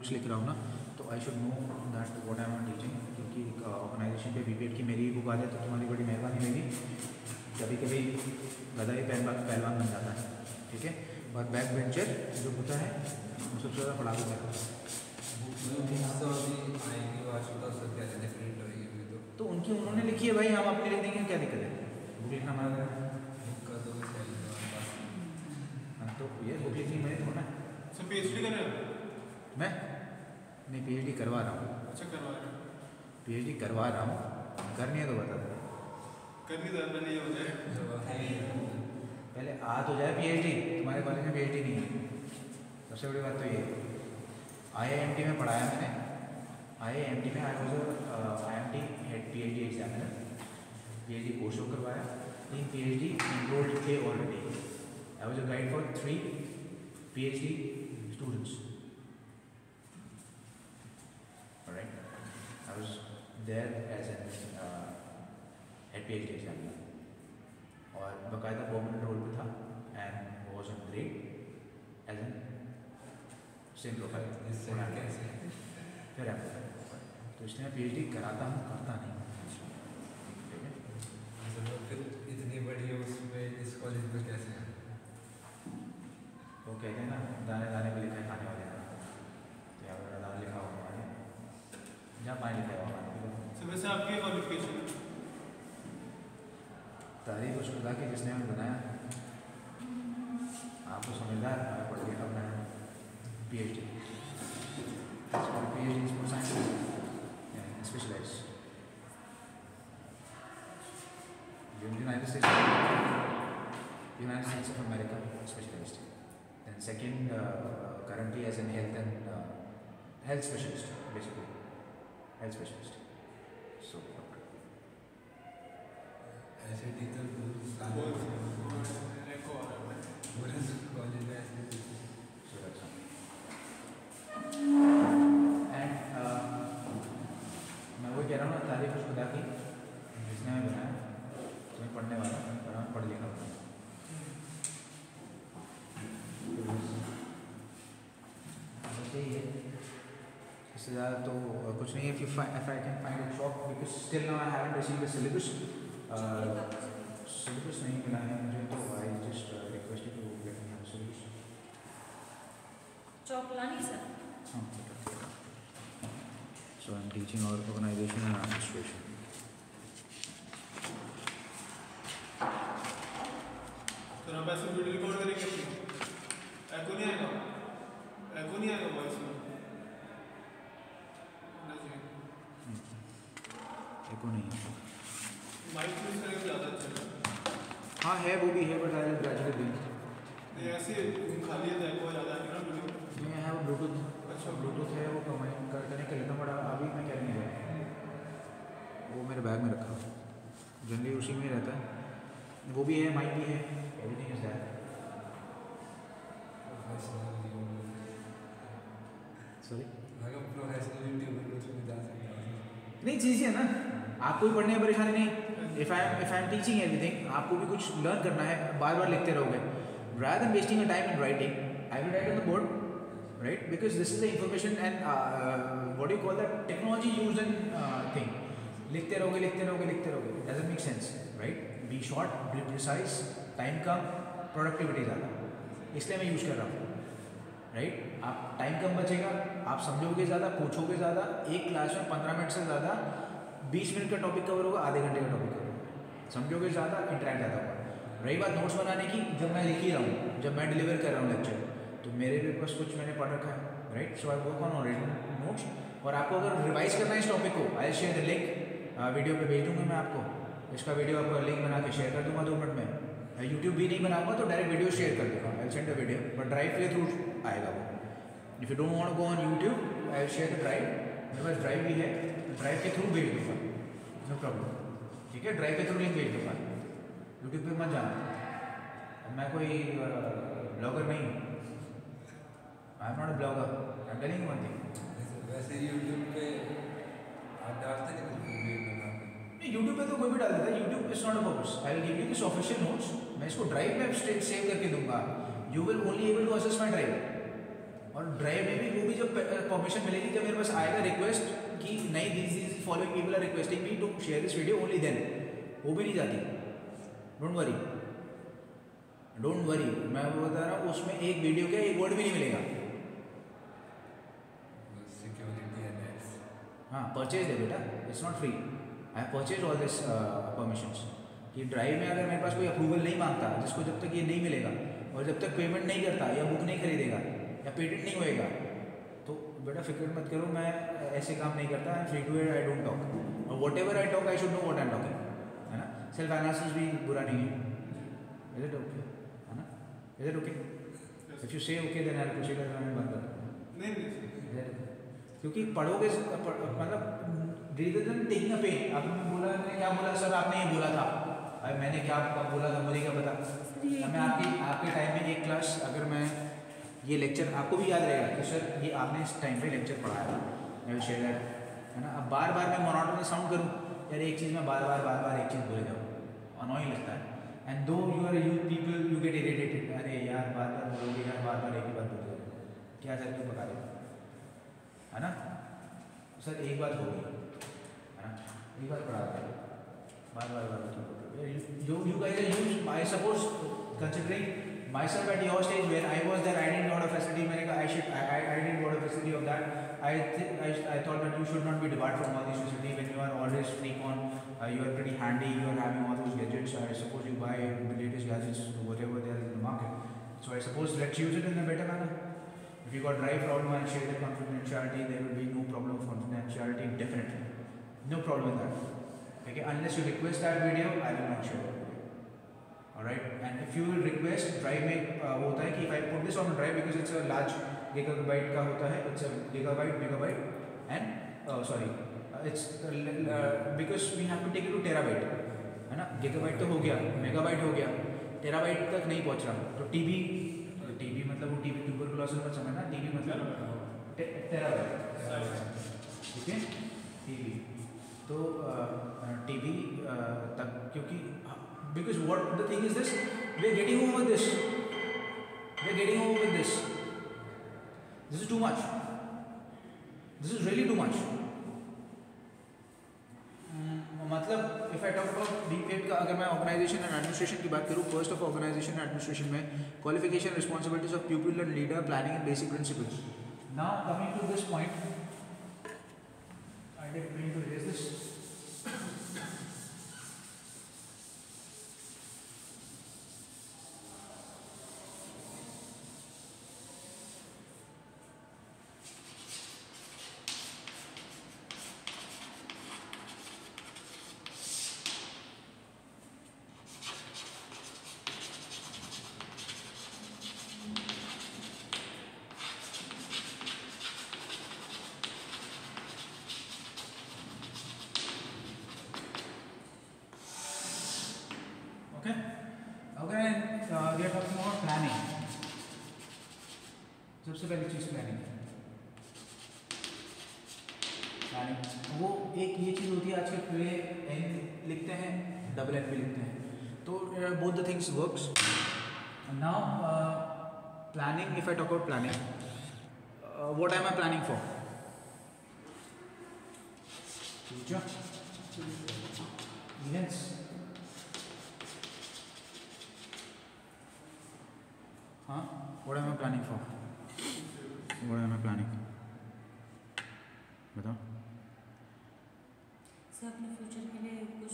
Books लिख रहा हूँ ना, तो आई should know that what I am teaching, क्योंकि ऑर्गेनाइजेशन पे बीपीएड की मेरी ही बुक आ जाए तो तुम्हारी बड़ी मेहरबानी रहेगी। कभी कभी गधा ही पहलवान बन जाता है, ठीक है। और बैक बेंचर जो होता है वो सबसे ज़्यादा पढ़ा देता है। तो उनकी उन्होंने लिखी है भाई, हम अपनी लिख देंगे, क्या दिक्कत है? बुक लिखना हमारा तो ये बुक लिखनी मैंने थोड़ा ना। सर पीएचडी कर रहे हो? मैं नहीं, पीएचडी करवा रहा हूँ। अच्छा करवा रहे हो? पीएचडी करवा रहा हूँ, करनी है तो बता दो। करनी तो नहीं हो जाए, पहले आ तो जाए पीएचडी। तुम्हारे कॉलेज में पीएचडी नहीं है, सबसे बड़ी बात तो ये। आईआईएमटी में पढ़ाया मैंने, आईआईएमटी में I was IMT head PhD examiner, PhD course करवाया, 3 पीएचडी इनरोल्ड थे already. I was a guide for 3 PhD students, alright. I was there as an head PhD examiner, और बाकायदा परमानेंट रोल पे था, and was on grade as an same profile. फिर तो इसलिए मैं पीएचडी कराता हूँ, करता नहीं, ठीक है। फिर इतनी बड़ी है उसमें, इस कॉलेज में कैसे? वो कहते हैं ना, दाने दाने पे लिखा है खाने वाले का, तो यहाँ पर दाना लिखा हुआ है, जहाँ पानी लिखा हुआ है। सर वैसे आपकी क्वालिफिकेशन? तारीफ उस खुदा की जिसने हमें बनाया, आपको समझदार, हमें पढ़ लिखा बनाया। PhD, PhD in sports science, specialized. United States of America, specialist. Then second, currently as an health specialist, basically, health specialist. So. ऐसे टीचर मैं वही कह रहा हूँ, तारीफ उस खुदा की जिसने हमें बनाया, तुम्हें पढ़ने वाला, और हमें पढ़ लिखा होता है। बस यही है, इससे ज़्यादा तो कुछ नहीं है। If I can find it short, because still now I haven't received the syllabus. syllabus नहीं मिला है मुझे, तो I just request you to get me the syllabus. चौक लानी सर? हाँ, so I'm teaching organization and administration. तो आप ऐसे वीडियो रिकॉर्ड करेंगे अपनी? एको नहीं आएगा? एको नहीं आएगा वॉइस में? एको नहीं है। माइक यूज करेंगे ज़्यादा अच्छा है। हाँ है, वो भी है, बट आई ग्रेजुएट भी नहीं ऐसे खाली है तो एको ज़्यादा है ना वीडियो? मैं है वो ब्लूटूथ। अच्छा ब्लूटूथ है, वो कंबाइन करने के लिए तो बड़ा अभी मैं क्या नहीं है, वो मेरे बैग में रखा है, जनरली उसी में रहता है। वो भी है, माइक भी है, एवरीथिंग इज दैट। सॉरी, नहीं चीज़ है ना, आपको भी पढ़ने में परेशानी नहीं। If I am teaching everything, आपको भी कुछ लर्न करना है, बार बार लिखते रहोगे। rather than wasting your time in writing, I will write on the board, right? Because this is the information and what do you call that, technology used in thing. लिखते रहोगे, doesn't make sense, right? Be short, be precise, time come, productivity ज़्यादा, इसलिए मैं use कर रहा हूँ, right? आप time कम बचेगा, आप समझोगे ज़्यादा, पूछोगे ज़्यादा। एक क्लास में 15 मिनट से ज़्यादा, 20 मिनट का टॉपिक कवर होगा, आधे घंटे का टॉपिक कवर होगा, समझोगे ज़्यादा, इंटरेक्ट ज़्यादा होगा। रही बात नोट्स बनाने की, जब मैं लिख ही रहा हूँ, जब मैं डिलीवर कर रहा हूँ लेक्चर, तो मेरे भी पास कुछ मैंने पढ़ रखा है, right? So I work on original notes. और आपको अगर रिवाइज करना है इस टॉपिक को, आई शेयर द लिंक, वीडियो पे भेज दूँगा मैं आपको इसका वीडियो, आपको लिंक बना के शेयर कर दूँगा 2 मिनट में। यूट्यूब भी नहीं बनाऊँगा तो डायरेक्ट वीडियो शेयर कर दूँगा, I send the video, but drive के थ्रू आएगा वो। If you don't want to go on YouTube, I share the drive, मेरे पास ड्राइव भी है, ड्राइव के थ्रू भेज दूँगा, नो प्रॉब्लम, ठीक है? ड्राइव के थ्रू लिंक भेज दूँगा, यूट्यूब पे मत जाना। मैं कोई ब्लॉगर नहीं हूँ, आई am not a blogger, I am telling you one thing. वैसे यूट्यूब पे आप डालते नहीं, यूट्यूब पे तो कोई भी डाल देता है, YouTube is not a purpose. I will give you this official notes, मैं इसको ड्राइव में सेव करके दूंगा, you will only able to access my drive, और ड्राइव में भी वो भी जब परमिशन मिलेगी, जब मेरे पास आएगा रिक्वेस्ट कि नहीं this following people are requesting me to share this video only, then वो भी नहीं जाती। डोंट वरी, डोंट वरी, मैं वो बता रहा हूँ उसमें एक वीडियो का एक वर्ड भी नहीं मिलेगा। Security and ads. हाँ परचेज है बेटा, it's not free. I have purchase all this permissions कि ड्राइव में अगर मेरे पास कोई अप्रूवल नहीं मांगता, जिसको जब तक ये नहीं मिलेगा और जब तक पेमेंट नहीं करता या बुक नहीं खरीदेगा या पेटेंट नहीं होएगा, तो बेटा फिक्र मत करो, मैं ऐसे काम नहीं करता। I am free to it, I don't talk, और whatever I talk I should know what I am talking, है ना। सेल्फ एनालिसिस भी बुरा नहीं है। इज इट ओके, है ना? Is it okay? If you say okay then I will proceed, मैं बंद कर दूँ। नहीं क्योंकि पढ़ोगे मतलब rather than taking a pain. आपने बोला, मैंने क्या बोला सर, आपने ये बोला था, अरे मैंने क्या बोला था, मुझे क्या पता। मैं आपके टाइम में एक क्लास, अगर मैं ये लेक्चर आपको भी याद रहेगा कि सर ये आपने इस टाइम पे लेक्चर पढ़ाया था, मैं शेयर दैट, है ना। अब बार बार मैं मोनोटोनस साउंड करूँ यार, एक चीज़ में बार बार एक चीज़ बोले जाऊँ, अनोइंग लगता है। एंड दो you people you get irritated, अरे यार बार बोलोगे यार, बार एक ही बात बोलते हो, क्या सर क्यों पका देगा, है ना। सर एक बात हो गई, है ना, एक बात पढ़ा दें, बार you guys are used, I suppose, considering myself at your stage when I was there, I didn't know the facility. मैंने कहा I didn't know the facility of that. I thought that you should not be debarred from all these facilities when you are always freak on, you are pretty handy, you are having all those gadgets. I suppose you buy the latest gadgets, whatever there is in the market. So I suppose let's use it in a better manner. If you got drive problem and share the confidentiality, there will be no problem of confidentiality, definitely. No problem with that. Okay, unless you request that video, I will not share that video. Alright, and if you will request, drive में वो होता है कि if I put this on a drive because it's a large gigabyte का होता है, it's a gigabyte, megabyte, and sorry, it's because we have to take it to terabyte, है ना। gigabyte तो हो गया, megabyte हो गया, terabyte तक नहीं पहुँच रहा, तो TB मतलब वो TB tuberculosis का समझना, TB मतलब terabyte, ठीक है, TB तो TB तक, क्योंकि because what the thing is this, we are getting over this, this is too much, this is really too much। मतलब if I talk about B.Ed का, अगर मैं ऑर्गेनाइजेशन एंड एडमिनिस्ट्रेशन की बात करूँ, first of organisation and administration में qualification, responsibilities of people and leader, planning and basic principles. Now coming to this point, I didn't mean to raise this। We are talking about planning। सबसे पहली चीज planning, वो एक ये चीज होती है आजकल प्ले एन लिखते हैं, डबल एन भी लिखते हैं, तो both the things works. Now planning, if I talk about planning, what am I planning for? Future, events, हाँ, what am I planning for? What am I planning? बताओ। Sir अपने future के लिए कुछ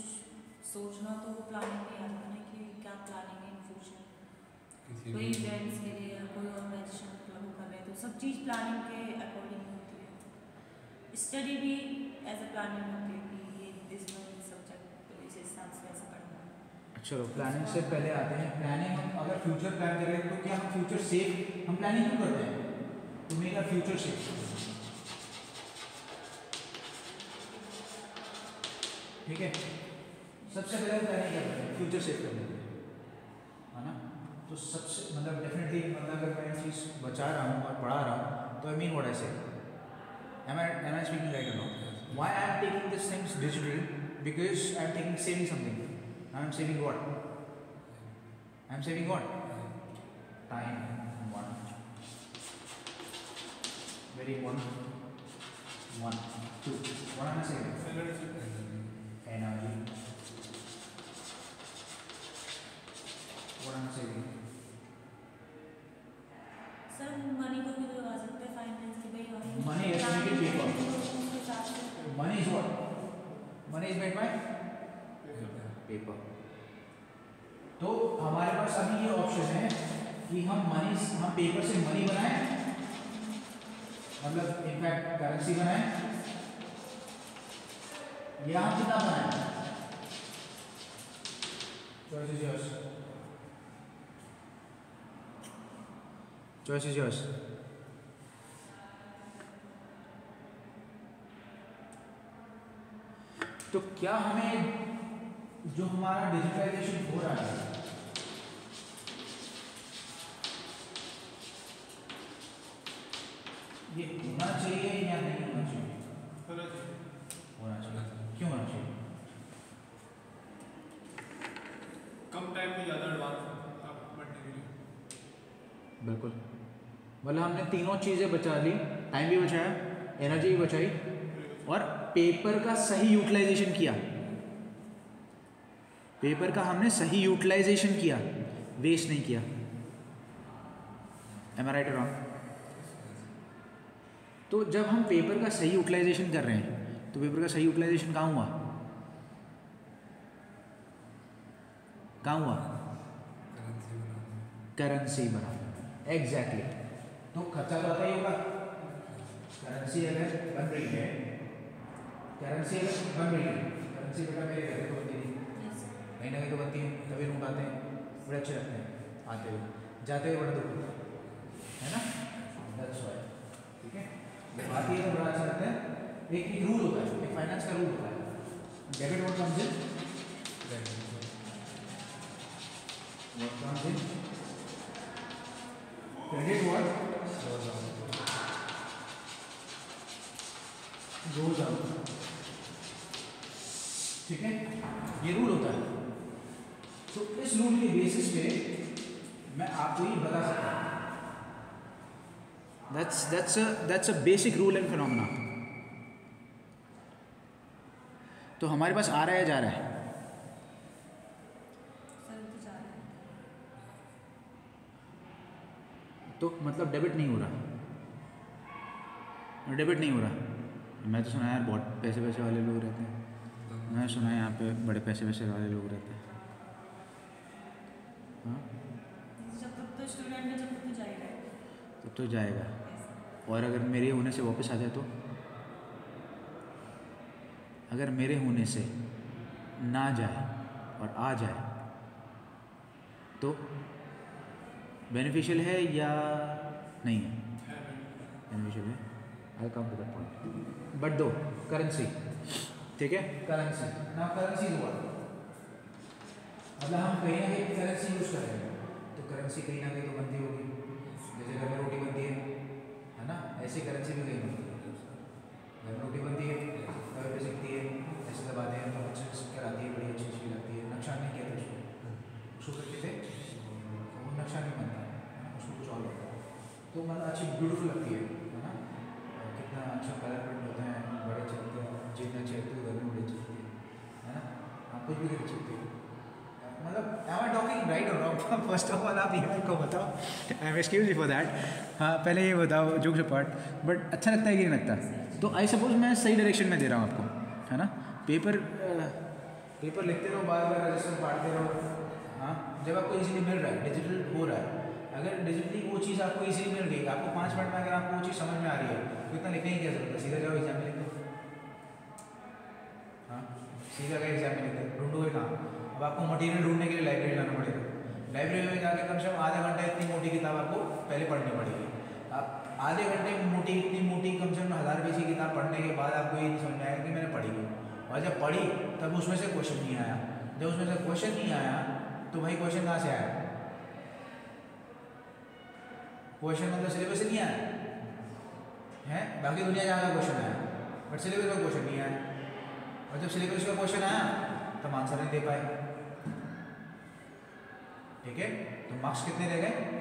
सोचना, तो वो प्लानिंग में आता है कि क्या प्लानिंग है इन फ्यूचर। कोई इवेंट्स के लिए, कोई ऑर्गेनाइजेशन मतलब कर रहे हैं, तो सब चीज़ प्लानिंग के अकॉर्डिंग होती है। स्टडी भी एज अ प्लानिंग होती है कि ये इस सब्जेक्ट तो इस हिसाब से ऐसा पढ़ना है। चलो प्लानिंग से पहले आते हैं, प्लानिंग अगर फ्यूचर प्लान कर रहे हैं तो क्या हम फ्यूचर सेफ, हम प्लानिंग क्यों करते हैं? तो मेरा फ्यूचर सेफ, ठीक है। सबसे पहले प्लानिंग क्या करते हैं? फ्यूचर सेफ करने के लिए, है ना। तो सबसे मतलब डेफिनेटली, मतलब अगर मैं चीज़ बचा रहा हूँ और पढ़ा रहा हूँ, तो आई मीन व्हाट आई से, am I speaking right or not? Why I am taking these things digital? Because I am taking saving something. I am saving what? I am saving what? Time. One. Very important 1 2 one आना चाहिए energy one आना चाहिए sir money को भी तो लगा सकते हैं फाइनेंस की भाई और Money is related to paper. उसके हिसाब से money is what money is made by paper तो हमारे पास अभी ये ऑप्शन है कि हम पेपर से मनी बनाएं मतलब इनफैक्ट करेंसी बनाएं या हम कितना बनाएं choice is yours choice is yours तो क्या हमें जो हमारा डिजिटलाइजेशन हो रहा है ये होना चाहिए या नहीं होना चाहिए होना चाहिए होना चाहिए क्यों होना चाहिए कम टाइम में ज़्यादा एडवांस आप बढ़ने के लिए बिल्कुल मतलब हमने तीनों चीज़ें बचा ली टाइम भी बचाया एनर्जी भी बचाई और पेपर का सही यूटिलाइजेशन किया पेपर का हमने सही यूटिलाइजेशन किया वेस्ट नहीं किया एम आई राइट और रॉन्ग तो जब हम पेपर का सही यूटिलाइजेशन कर रहे हैं तो पेपर का सही यूटिलाइजेशन कहाँ हुआ करेंसी बना एग्जैक्टली तो खर्चा तो आता ही होगा करेंसी अगर बन रही है करेंसी अगर बन रही है करेंसी बेटा मेरे घर तो बनती नहीं कहीं ना कहीं तो बनती है तभी रूम आते हैं बड़े अच्छे लगते हैं आते हुए जाते हुए बड़ा दुख है ना दैट्स व्हाई ठीक है जब आती है तो बड़ा अच्छा लगता है एक रूल होता है एक फाइनेंस का रूल होता है debit what comes in credit what goes out ठीक है ये रूल होता है तो इस रूल के बेसिस पे मैं आपको ये बता सकता हूँ that's a basic rule and phenomena तो हमारे पास आ रहा है जा रहा है सर तो जा रहा है तो मतलब डेबिट नहीं हो रहा डेबिट नहीं हो रहा मैं तो सुना है यार बहुत पैसे वाले लोग रहते हैं मैं सुना है यहाँ पे बड़े पैसे वाले लोग रहते हैं हाँ जब तक तो स्टूडेंट है जब तक तो जाएगा तब तो जाएगा और अगर मेरे होने से वापस आ जाए तो अगर मेरे होने से ना जाए और आ जाए तो बेनिफिशियल है या नहीं है बेनिफिशियल है I come to that point but though currency ठीक है करेंसी ना करेंसी हुआ मतलब हम कहीं ना कहीं करेंसी यूज कर रहे हैं तो करेंसी कहीं ना कहीं तो बनती होगी जैसे घर में रोटी बनती है ना ऐसी करेंसी भी कहीं बनती है घर में रोटी बनती है घर पे सीखती है ऐसे दबाते हैं तो अच्छे से कराती है बड़ी अच्छी लगती है नक्शा नहीं किया था उसको करते थे वो नक्शा नहीं बनता है उसको कुछ और लगता है तो मतलब अच्छी ब्यूटीफुल लगती है ना कितना अच्छा कलर प्रिंट होते हैं बड़े चलते हैं जितने अच्छे लगते हैं घर में बड़े चलती है ना आप कुछ भी कर सकते हो मतलब am I talking right or wrong? First of all आप ये मेरे को बताओ I am excuse you for that हाँ पहले ये बताओ जोक से पार्ट बट अच्छा लगता है कि नहीं लगता तो आई सपोज मैं सही डायरेक्शन में दे रहा हूँ आपको है ना पेपर लिखते रहो बार बार रजिस्टर पढ़ते रहो हाँ जब आपको इजीली मिल रहा है डिजिटल हो रहा है अगर डिजिटली वो चीज़ आपको इजीली मिल गई आपको 5 मिनट में अगर आपको वो चीज़ समझ में आ रही है तो इतना लिखने की क्या जरूरत है सीधा जाओ एग्जाम में लिख दो हाँ सीधा गए एग्जाम में लिख दो ढूंढोगे कहाँ अब आपको मटेरियल ढूंढने के लिए लाइब्रेरी जाना पड़ेगा लाइब्रेरी में जाके कम से कम आधा घंटा इतनी मोटी किताब आपको पहले पढ़नी पड़ेगी आप आधे घंटे मोटी इतनी मोटी कम से कम 1000 पेज की किताब पढ़ने के बाद आपको ये नहीं समझ में आएगा कि मैंने पढ़ी है और जब पढ़ी तब उसमें से क्वेश्चन नहीं आया जब उसमें से क्वेश्चन नहीं आया तो भाई क्वेश्चन कहाँ से आया क्वेश्चन मतलब सिलेबस से नहीं आया है बाकी दुनिया जहाँ का क्वेश्चन आया बट सिलेबस का क्वेश्चन नहीं आया और जब सिलेबस का क्वेश्चन आया तब आंसर नहीं दे पाए ठीक है तो मार्क्स कितने रह गए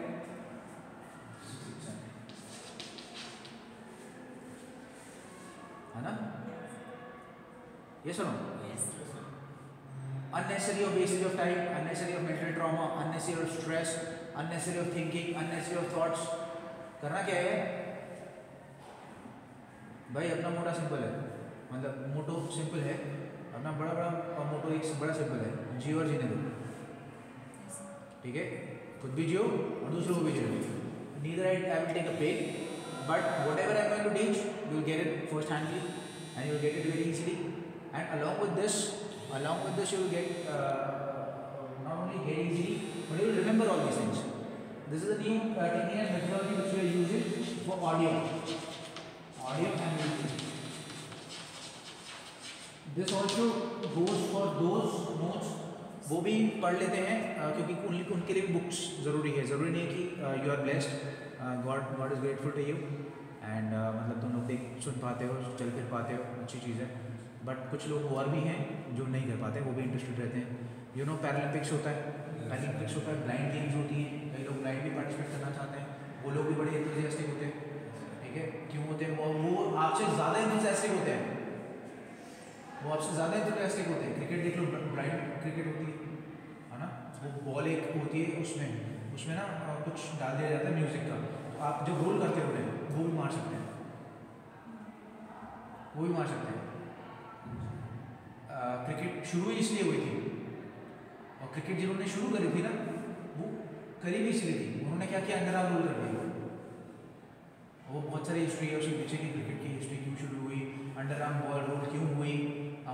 है ना? यस और no? Yes. Unnecessary of wastage of time, unnecessary of mental trauma, unnecessary of stress, unnecessary of thinking, unnecessary of thoughts. करना क्या है भाई? अपना मोटा सिंपल है, मतलब मोटो सिंपल है, अपना बड़ा बड़ा और मोटो एक बड़ा सिंपल है, जियो और जीने दो, Yes. ठीक है? खुद भी जियो और दूसरों को भी जियो. Neither I will take a pay, but whatever I am going to teach, you will get it first handly and you will get it very easily. And along with this you will get not only get easily, but you will remember all these things. This is a new technique and methodology which we are using for audio and video. This also goes for those notes वो भी पढ़ लेते हैं क्योंकि उनके लिए भी books ज़रूरी है. ज़रूरी नहीं है कि you are blessed, God is grateful to you and मतलब तुम लोग देख सुन पाते हो, चल फिर पाते हो, अच्छी चीज़ है. बट कुछ लोग और भी हैं जो नहीं कर पाते, वो भी इंटरेस्टेड रहते हैं. यू नो पैरालंपिक्स होता है, ब्लाइंड गेम्स होती हैं, कई लोग ब्लाइंड भी पार्टिसिपेट करना चाहते हैं, वो लोग भी बड़े एंथुसियास्टिक होते हैं. ठीक है, क्यों होते हैं? वो आपसे ज़्यादा एंथुसियास्टिक होते हैं, वो आपसे ज़्यादा एंथुसियास्टिक होते हैं. क्रिकेट देख लो, ब्लाइंड क्रिकेट होती है ना, वो बॉल एक होती है, उसमें ना कुछ डाल दिया जाता है म्यूज़िक का, तो आप जो रोल करते हो वो भी मार सकते हैं, क्रिकेट शुरू इसलिए हुई थी, और क्रिकेट जिन्होंने शुरू करी थी ना, वो करी भी इसलिए थी. उन्होंने क्या किया? अंडरआर्म रोल कर दिया. वो बहुत सारी हिस्ट्री है उसके पीछे की, क्रिकेट की हिस्ट्री क्यों शुरू हुई, अंडरआर्म बॉल रोल क्यों हुई,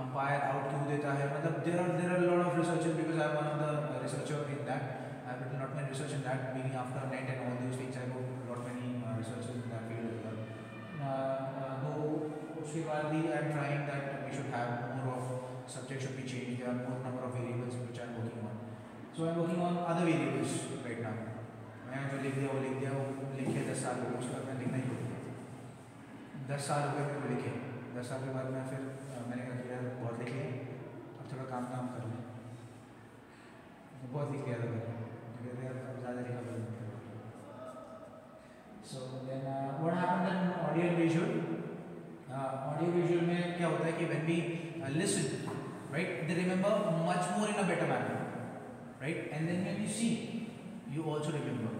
अंपायर आउट क्यों देता है. मतलब there are lot of researches because I am one of the researcher in that. I have written lot many research in that being after net and all these things. I have lot many researches in that field as well. तो उसके बाद भी I am trying that we should have more of subject should be change. There are more number of variables which I am working on. So I am working on other variables right now. मैंने जो लिख दिया वो लिखे 10 साल हो गए, उसके बाद मैं लिखना ही छोड़ दिया. 10 साल हो गए मैंने लिखे. 10 साल के बाद मैं फिर मैंने कहा कि यार बहुत लिख लिया, अब थोड़ा काम कर लें. बहुत लिख लिया था मैंने, यार ज़्यादा लिखा कर. So then what happened in audio visual. Audio visual में क्या होता है कि when we listen, right, they remember much more in a better manner, right, and then when you see you also remember.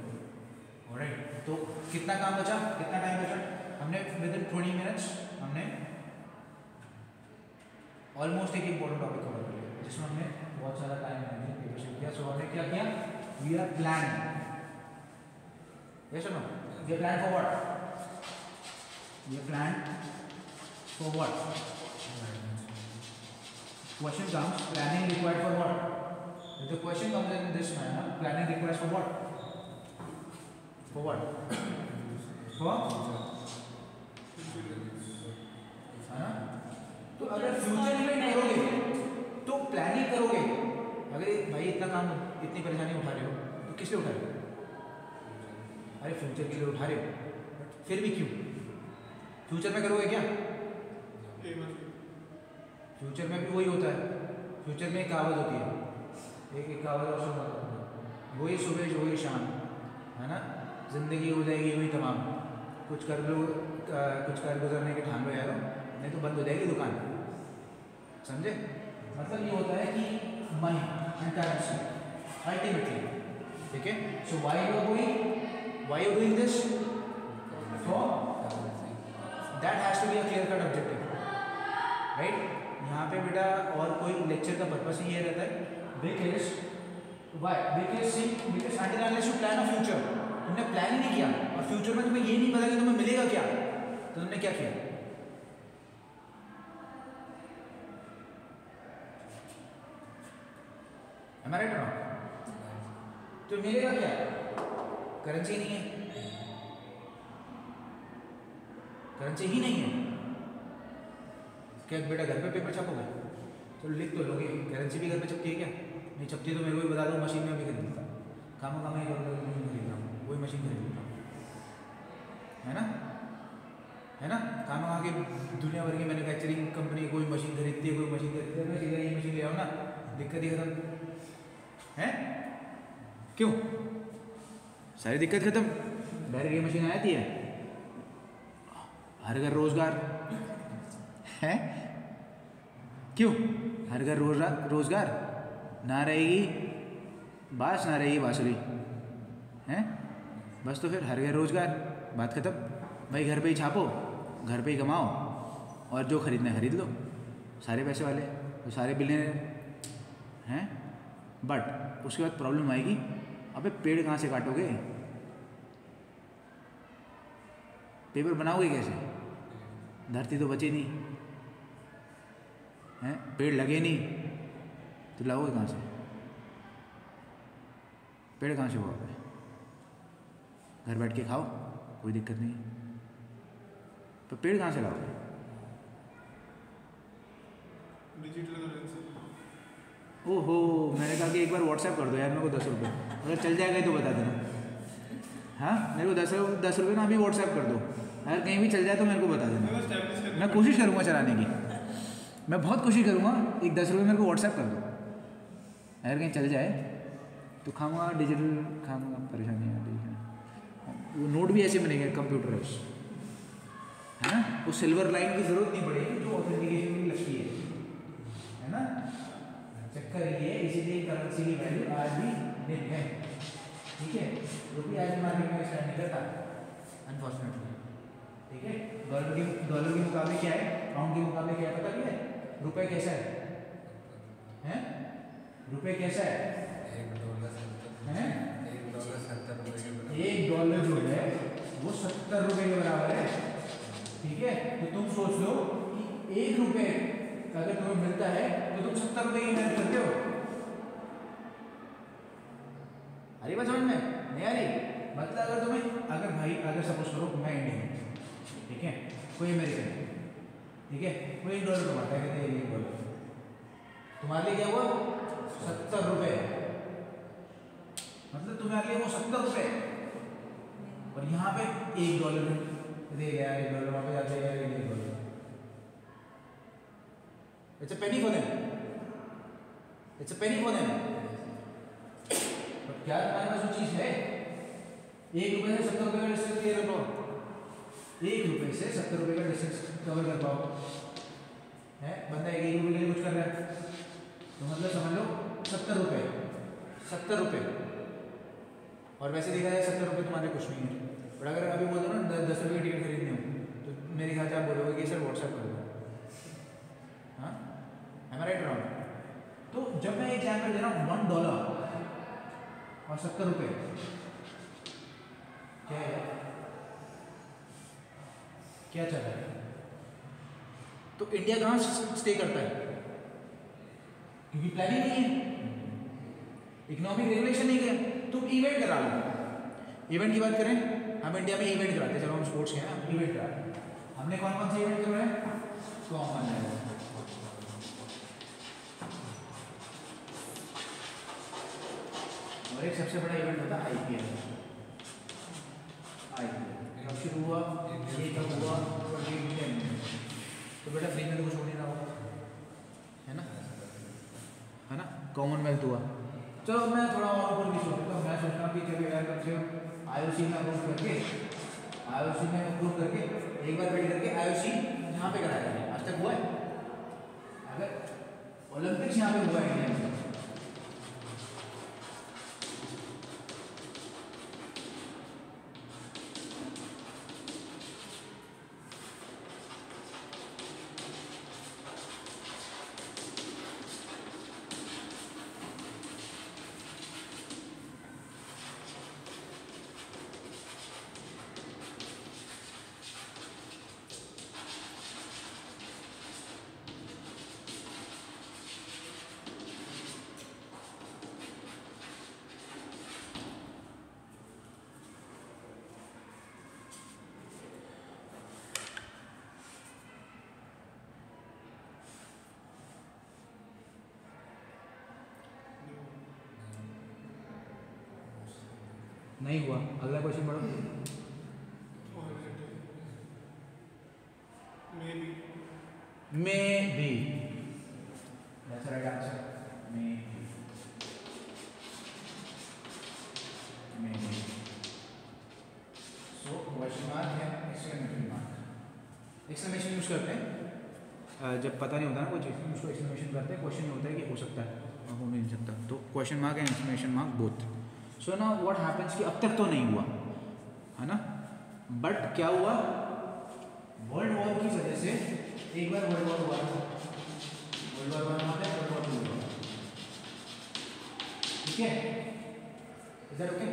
Alright, तो कितना काम बचा, कितना टाइम बचा? हमने विद इन 20 मिनट्स हमने ऑलमोस्ट एक इम्पोर्टेंट टॉपिक कवर कर लिया, जिसमें हमने बहुत सारा टाइम प्रिपरेशन किया. सो हमने क्या किया? We are planning. यस और no? We are plan for what? We are plan for what? Question comes, planning required for what? If the question comes in this manner, planning requires for what? For what? For? है ना? तो अगर future में करोगे तो planning करोगे. अगर भाई इतना काम, इतनी परेशानी उठा रहे हो तो किस लिए उठा रहे हो? अरे फ्यूचर के लिए उठा रहे हो, फिर भी क्यों? फ्यूचर में करोगे क्या? फ्यूचर में भी वही होता है. फ्यूचर में एक कहावत होती है, एक कहावत और सुना, वही सुबह जो वही शाम, है ना, जिंदगी हो जाएगी वही तमाम. कुछ कर लो, कुछ कर गुजरने के ठान लो यारो, नहीं तो बंद हो जाएगी दुकान. समझे? मतलब ये होता है कि मनी एंड करेंसी अल्टीमेटली. ठीक है, so why you doing this? For that has to be a clear cut objective, right. यहाँ पे बेटा और कोई लेक्चर का पर्पस ही ये रहता है, because until unless you plan a future, तुमने प्लान ही नहीं किया और फ्यूचर में तुम्हें ये नहीं पता कि तुम्हें मिलेगा क्या, तो तुमने क्या किया? Am I right or not? तो मिलेगा क्या? करेंसी नहीं है, करेंसी ही नहीं है. क्या बेटा घर पे पेपर छपोगे? चलो लिख तो लोगे, करेंसी भी घर पे छपती है क्या? नहीं छपती तो मेरे को भी बता दो, मशीन में भी खरीद लेता. काम ही खरीद रहा हूँ, वही मशीन खरीद लेता हूँ, है ना, है ना. काम के दुनिया भर की मैन्युफैक्चरिंग कंपनी कोई मशीन खरीदती है, कोई मशीन खरीदती है. मैं सीधा ये मशीन ले आओ ना, दिक्कत ही खत्म है. क्यों? सारी दिक्कत खत्म. डायरेक्ट ये मशीन आती है, हर घर रोजगार, है क्यों? हर घर रोजगार ना रहेगी बास ना रहेगी बाँसुरी हैं, बस तो फिर हर घर रोजगार, बात खत्म। भाई घर पे ही छापो, घर पे ही कमाओ और जो खरीदना है खरीद लो, सारे पैसे वाले तो सारे बिलियनर हैं। बट उसके बाद प्रॉब्लम आएगी, अबे पेड़ कहाँ से काटोगे, पेपर बनाओगे कैसे, धरती तो बची नहीं हैं, पेड़ लगे नहीं तो लाओगे कहाँ से, पेड़ कहाँ से हुआ? घर बैठ के खाओ कोई दिक्कत नहीं, तो पेड़ कहाँ से लाओगे? Digital currency. ओहो, मैंने कहा कि एक बार व्हाट्सएप कर दो यार मेरे को 10 रुपये, अगर चल जाएगा तो बता देना। हाँ मेरे को 10 रुपये ना अभी व्हाट्सएप कर दो, अगर कहीं भी चल जाए तो मेरे को बता देना, मैं कोशिश करूँगा चलाने की, मैं बहुत कोशिश करूँगा। एक 10 रुपये मेरे को व्हाट्सएप कर दो, अगर कहीं चल जाए तो खाऊंगा डिजिटल, खाऊंगा परेशानी है। वो नोट भी ऐसे बनेंगे कंप्यूटराइज, है ना, वो सिल्वर लाइन की जरूरत नहीं पड़ेगी जो ऑथेंटिकेशन में लगती है ना। चक्कर ये है, इसीलिए करेंसी की वैल्यू आज भी निल है, ठीक है। रुपये आज मार्केट में स्टैंड नहीं करता अनफॉर्चुनेटली, ठीक है। डॉलर के मुकाबले क्या है, पाउंड के मुकाबले क्या है, पता क्या है? रुपये कैसा है? रुपये कैसा है? $1 जो है वो 70 रुपये के बराबर है, ठीक है। तो तुम सोच लो कि 1 रुपये अगर तुम्हें मिलता है तो तुम 70 रुपये की मेहनत करते हो। अरे बात समझ में नहीं आ रही? मतलब अगर तुम्हें, अगर सपोज करो मैं इंडियन हूँ, ठीक है, कोई अमेरिकन है, ठीक है, कोई $1 कमाता है, कहते हैं $1, तुम्हारे लिए क्या हुआ? 70 रुपये, मतलब तुम्हारे लिए वो 70 रुपये, और यहाँ पे $1 दे गया, $1 वहाँ पे जाते गया $1। It's a penny for them. It's a penny for them. But क्या तुम्हारे पास वो चीज़ है? $1 से 70 रुपये का डिस्टेंस क्लियर कर पाओ, $1 से 70 रुपये का डिस्टेंस कवर कर पाओ, है बंदा $1 के लिए कुछ कर रहा है, तो मतलब समझ लो 70 रुपये, और वैसे देखा जाए 70 रुपये तुम्हारे कुछ नहीं है। बट अगर अभी बोल दो ना 10 रुपये की टिकट खरीदनी हो तो मेरे ख्याल से आप बोलोगे कि सर व्हाट्सएप कर दो, हाँ एम आई राइट राउंड। तो जब मैं एग्जाम्पल दे रहा हूँ $1 और 70 रुपये, क्या है, क्या चल रहा है? तो इंडिया कहाँ स्टे करता है? क्योंकि प्लानिंग नहीं है, इकोनॉमिक रेगुलेशन नहीं है। तुम इवेंट करा लो, इवेंट की बात करें, हम इंडिया में इवेंट कराते हैं, चलो हम स्पोर्ट्स के हैं, हम इवेंट कराते हैं, हमने कौन कौन से इवेंट करवाए? कॉमन है, और एक सबसे बड़ा इवेंट होता है IPL। कब शुरू हुआ? ये कब हुआ? 2010 में। तो बेटा फ्री में तो कुछ हो नहीं रहा होगा, है ना, कॉमनवेल्थ हुआ। चलो मैं थोड़ा और ऊपर भी सोचता हूँ, मैं सोचता हूँ कि चलो यार कम से कम IOC में अप्रूव करके, एक बार बैठ करके IOC यहाँ पे कराया जाए। आज तक हुआ है? अगर ओलंपिक्स यहाँ पे हुआ है इंडिया में, नहीं हुआ। अगला क्वेश्चन पढ़ो। Maybe. That's the right answer. Maybe. So question mark है, exclamation mark। exclamation यूज करते हैं जब पता नहीं होता ना कोई चीज़ उसको एक्सप्लेनेशन करते हैं, क्वेश्चन होता है कि हो सकता है हो नहीं सकता, तो question mark and explanation mark both. So ना व्हाट हैपेंस कि अब तक तो नहीं हुआ है ना, बट क्या हुआ वर्ल्ड वॉर की वजह से एक बार वर्ल्ड वॉर हुआ, वर्ल्ड वॉर 1 हुआ, वर्ल्ड वॉर 2 हुआ. ठीक है, is that okay?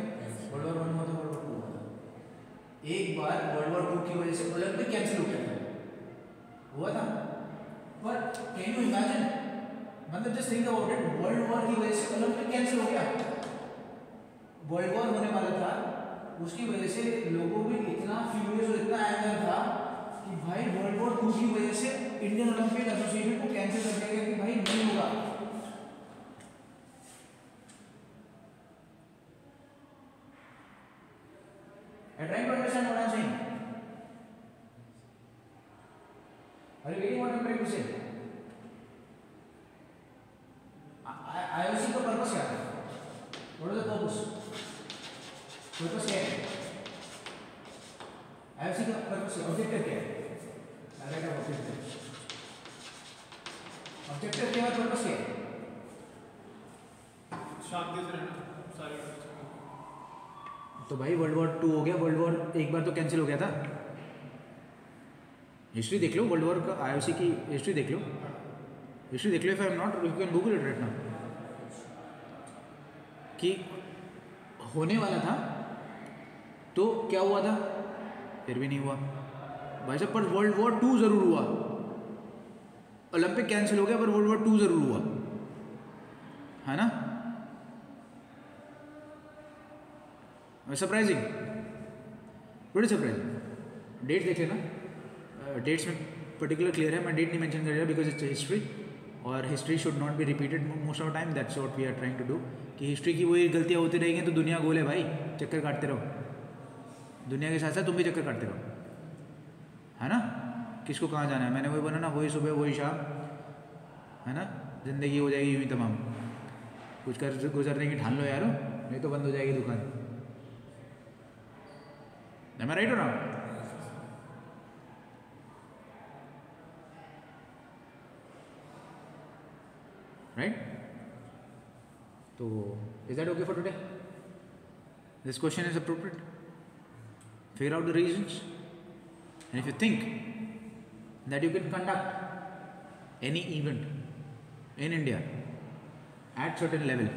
World war 1 हुआ था, वर्ल्ड वॉर 2 हुआ था. एक बार वर्ल्ड वॉर 2 की वजह से ओलंपिक कैंसिल हो गया था, हुआ था. बट कैन यू इमेजिन, मतलब just think about it, world war की वजह से ओलंपिक कैंसिल हो गया. वर्ल्ड वॉर होने वाला था, उसकी वजह से लोगों में इतना फ्यूरियस और इतना एंगर था कि भाई वर्ल्ड वॉर 2 की वजह से इंडियन ओलंपिक एसोसिएशन को कैंसिल कर दिया गया कि भाई नहीं होगा. I trying to understand what I'm saying. Are you getting what I'm trying to say? IOC का पर्पस क्या है? What is the purpose? Purpose क्या है? IOC का पर्पस ऑब्जेक्टिव क्या है? ऑब्जेक्टिव क्या है, पर्पस क्या है? शांति से रहना सारे. तो भाई वर्ल्ड वॉर 2 हो गया, वर्ल्ड वॉर एक बार तो कैंसिल हो गया था. हिस्ट्री देख लो, वर्ल्ड वॉर का आईओसी की हिस्ट्री देख लो, हिस्ट्री देख लो. If I am not, you can Google it right now, कि होने वाला था तो क्या हुआ था, फिर भी नहीं हुआ भाई साहब. पर वर्ल्ड वॉर 2 जरूर हुआ. ओलंपिक कैंसिल हो गया पर वर्ल्ड वॉर 2 जरूर हुआ, है ना. सरप्राइजिंग, बड़ी सरप्राइजिंग. डेट देख लेना, डेट्स में पर्टिकुलर क्लियर है, मैं डेट नहीं मेंशन कर रहा बिकॉज इट्स हिस्ट्री, और history should not be repeated most of time. That's what we are trying to do, कि हिस्ट्री की वही गलतियाँ होती रहेंगी तो दुनिया गोल है भाई, चक्कर काटते रहो. दुनिया के साथ साथ तुम भी चक्कर काटते रहो, है ना. किसको कहाँ जाना है, मैंने वही बोला ना, वही सुबह वही शाम, है ना. ज़िंदगी हो जाएगी यूँ ही तमाम. कुछ कर गुजरने की ठान लो यारो, नहीं तो बंद हो जाएगी दुकान. Am I right or not? Right? So, is that okay for today? This question is appropriate. Figure out the reasons, and if you think that you can conduct any event in India at certain level